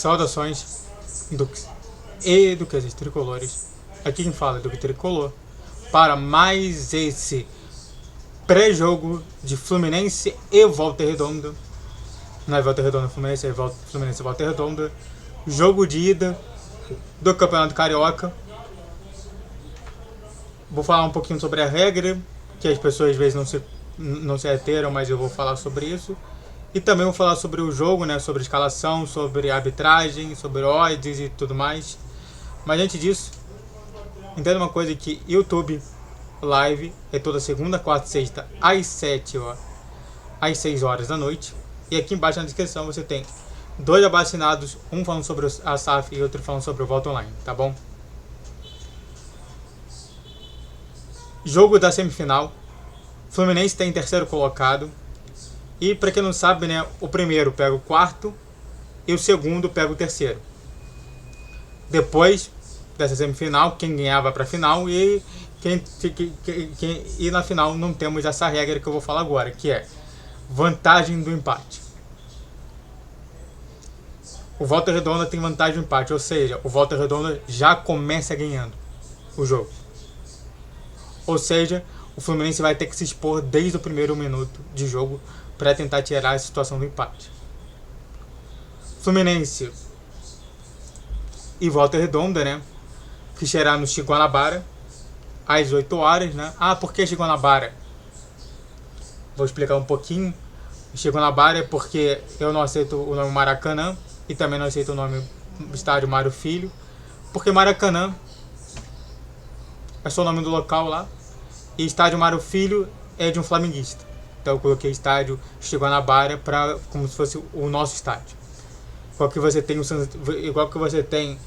Saudações e duquesas tricolores. Aqui quem fala é Duque Tricolor para mais esse pré-jogo de Fluminense e Volta Redonda. Não é Volta Redonda Fluminense, é Fluminense e Volta Redonda. Jogo de ida do Campeonato Carioca. Vou falar um pouquinho sobre a regra, que as pessoas às vezes não se ateram, mas eu vou falar sobre isso. E também vou falar sobre o jogo, né, sobre escalação, sobre arbitragem, sobre odds e tudo mais. Mas antes disso, entenda uma coisa, que YouTube Live é toda segunda, quarta e sexta às 6 horas da noite. E aqui embaixo na descrição você tem 2 abastinados, um falando sobre a SAF e outro falando sobre o Volta Online, tá bom? Jogo da semifinal. Fluminense está em terceiro colocado. E para quem não sabe, né, o primeiro pega o quarto e o segundo pega o terceiro. Depois dessa semifinal, quem ganhar vai para a final e na final não temos essa regra que eu vou falar agora, que é vantagem do empate. O Volta Redonda tem vantagem do empate, ou seja, o Volta Redonda já começa ganhando o jogo. Ou seja, o Fluminense vai ter que se expor desde o primeiro minuto de jogo para tentar tirar a situação do empate. Fluminense e Volta Redonda, né, que será no Chico Guanabara às 8 horas, né? Por que Chico Guanabara? Vou explicar um pouquinho. Chico Guanabara é porque eu não aceito o nome Maracanã e também não aceito o nome Estádio Mário Filho, porque Maracanã é só o nome do local lá e Estádio Mário Filho é de um flamenguista. Então eu coloquei Estádio Chico Guanabara como se fosse o nosso estádio. Igual que você tem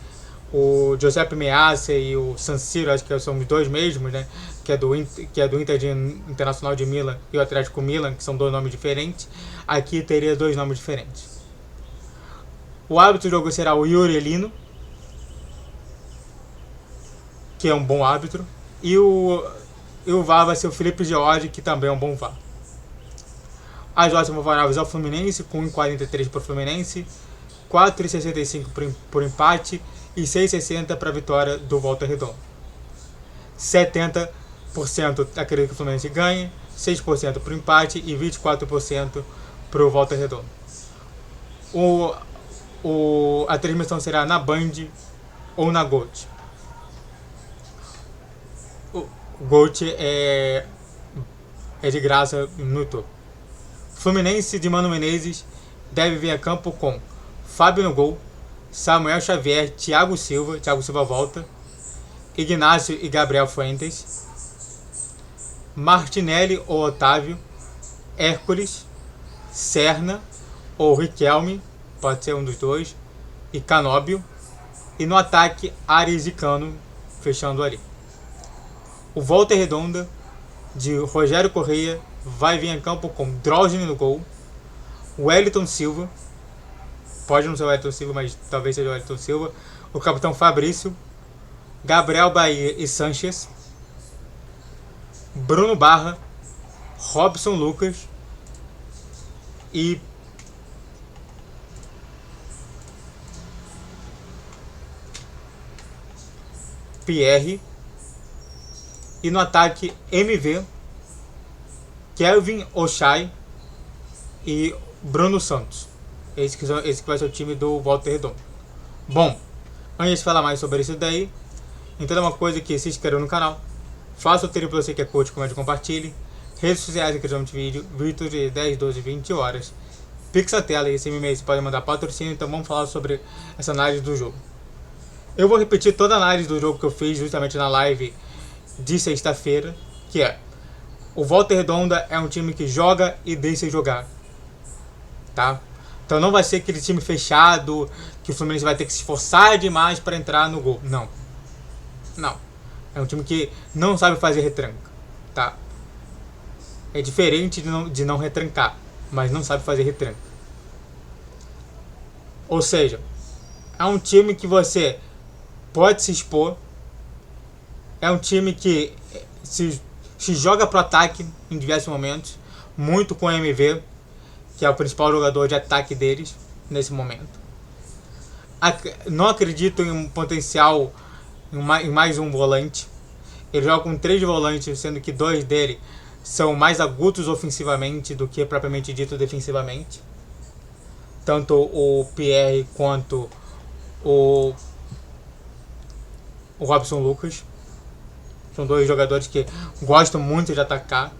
o Giuseppe Meazza e o San Siro, acho que são os dois mesmos, né? Que é do Internacional de Milan e o Atlético Milan, que são 2 nomes diferentes. Aqui teria 2 nomes diferentes. O árbitro do jogo será o Yuri Elino, que é um bom árbitro, e o VAR vai ser o Felipe George, que também é um bom VAR. As odds são favoráveis ao Fluminense, com 1,43 para o Fluminense, 4,65 por empate e 6,60 para a vitória do Volta Redonda. 70% acredita que o Fluminense ganha, 6% para o empate e 24% para o Volta Redonda. A transmissão será na Band ou na Gold. O Gold é de graça no YouTube. Fluminense de Mano Menezes deve vir a campo com Fábio no gol, Samuel Xavier, Thiago Silva volta, Ignacio e Gabriel Fuentes, Martinelli ou Otávio, Hércules, Serna ou Riquelme, pode ser um dos dois, e Canóbio, e no ataque Ares e Cano, fechando ali. O Volta Redonda de Rogério Correia vai vir em campo com Drogini no gol, Wellington Silva, pode não ser o Wellington Silva, mas talvez seja o Wellington Silva, o capitão Fabrício, Gabriel Bahia e Sanches, Bruno Barra, Robson Lucas e Pierre, e no ataque MV, Kelvin Ochai e Bruno Santos. Esse que vai ser o time do Volta Redonda. Bom, antes de falar mais sobre isso daí, então é uma coisa que se inscreva no canal, faça o trilho para você que é curte, comente e compartilhe. Redes sociais aqui de vídeo, vídeos de 10, 12, 20 horas. Pix a tela e esse e-mail você pode mandar patrocínio, então vamos falar sobre essa análise do jogo. Eu vou repetir toda a análise do jogo que eu fiz justamente na live de sexta-feira, que é: o Volta Redonda é um time que joga e deixa jogar, tá? Então não vai ser aquele time fechado que o Fluminense vai ter que se esforçar demais para entrar no gol. Não. É um time que não sabe fazer retranca, tá? É diferente de não retrancar, mas não sabe fazer retranca. Ou seja, é um time que você pode se expor. É um time que se joga pro ataque em diversos momentos, muito com o MV, que é o principal jogador de ataque deles nesse momento. Não acredito em um potencial em mais um volante. Ele joga com 3 volantes, sendo que 2 dele são mais agudos ofensivamente do que propriamente dito defensivamente. Tanto o Pierre quanto o Robson Lucas. São 2 jogadores que gostam muito de atacar.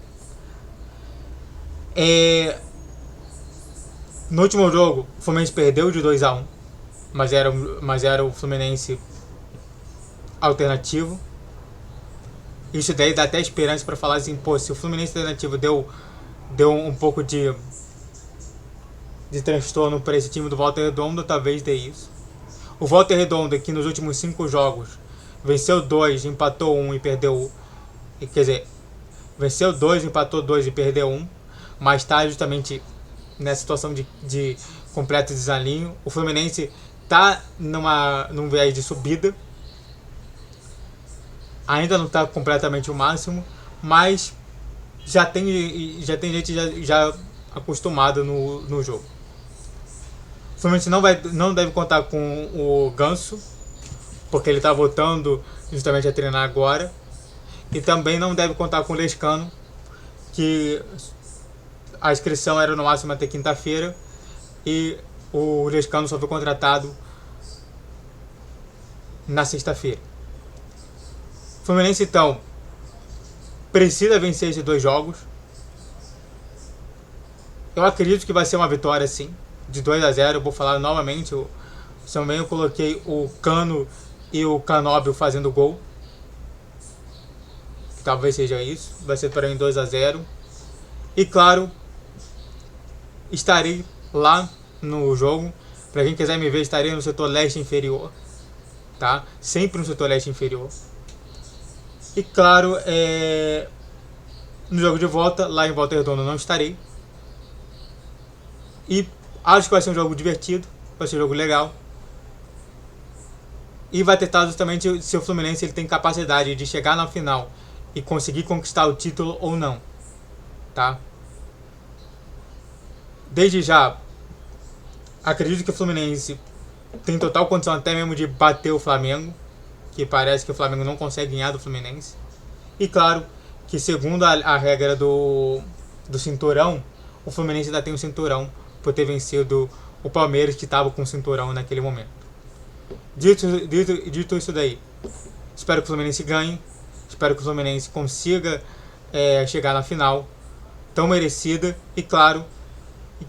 No último jogo, o Fluminense perdeu de 2-1, mas era o Fluminense alternativo. Isso daí dá até esperança para falar assim, pô, se o Fluminense alternativo deu um pouco de transtorno para esse time do Volta Redonda, talvez dê isso. O Volta Redonda, que nos últimos 5 jogos venceu 2, empatou 1 e perdeu 1. Quer dizer, venceu 2, empatou 2 e perdeu 1. Mas está justamente nessa situação de completo desalinho. O Fluminense está num viés de subida. Ainda não está completamente o máximo, mas já tem gente já acostumada no jogo. O Fluminense não deve contar com o Ganso, porque ele está voltando justamente a treinar agora. E também não deve contar com o Lescano, que a inscrição era no máximo até quinta-feira e o Lescano só foi contratado na sexta-feira. O Fluminense, então, precisa vencer esses 2 jogos. Eu acredito que vai ser uma vitória, sim, de 2-0. Eu vou falar novamente. Também eu coloquei o Cano e o Canóbio fazendo gol. Talvez seja isso. Vai ser para mim 2-0. E claro, estarei lá no jogo. Para quem quiser me ver, estarei no setor leste inferior. Tá? Sempre no setor leste inferior. E claro, no jogo de volta, lá em Volta Redonda, não estarei. E acho que vai ser um jogo divertido, vai ser um jogo legal. E vai testar justamente se o Fluminense ele tem capacidade de chegar na final e conseguir conquistar o título ou não. Tá? Desde já, acredito que o Fluminense tem total condição até mesmo de bater o Flamengo, que parece que o Flamengo não consegue ganhar do Fluminense. E claro que segundo a regra do cinturão, o Fluminense ainda tem um cinturão por ter vencido o Palmeiras, que estava com o cinturão naquele momento. Dito isso daí, espero que o Fluminense ganhe, espero que o Fluminense consiga chegar na final tão merecida e claro,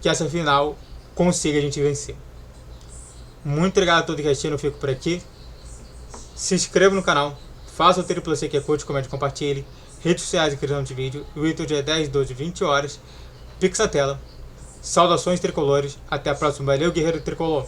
que essa final consiga a gente vencer. Muito obrigado a todos que assistiram, eu fico por aqui. Se inscreva no canal, faça o triplo C que é curte, comente, compartilhe. Redes sociais de criação de vídeo, o YouTube é 10, 12, 20 horas. Pix na tela. Saudações tricolores, até a próxima. Valeu, guerreiro tricolor!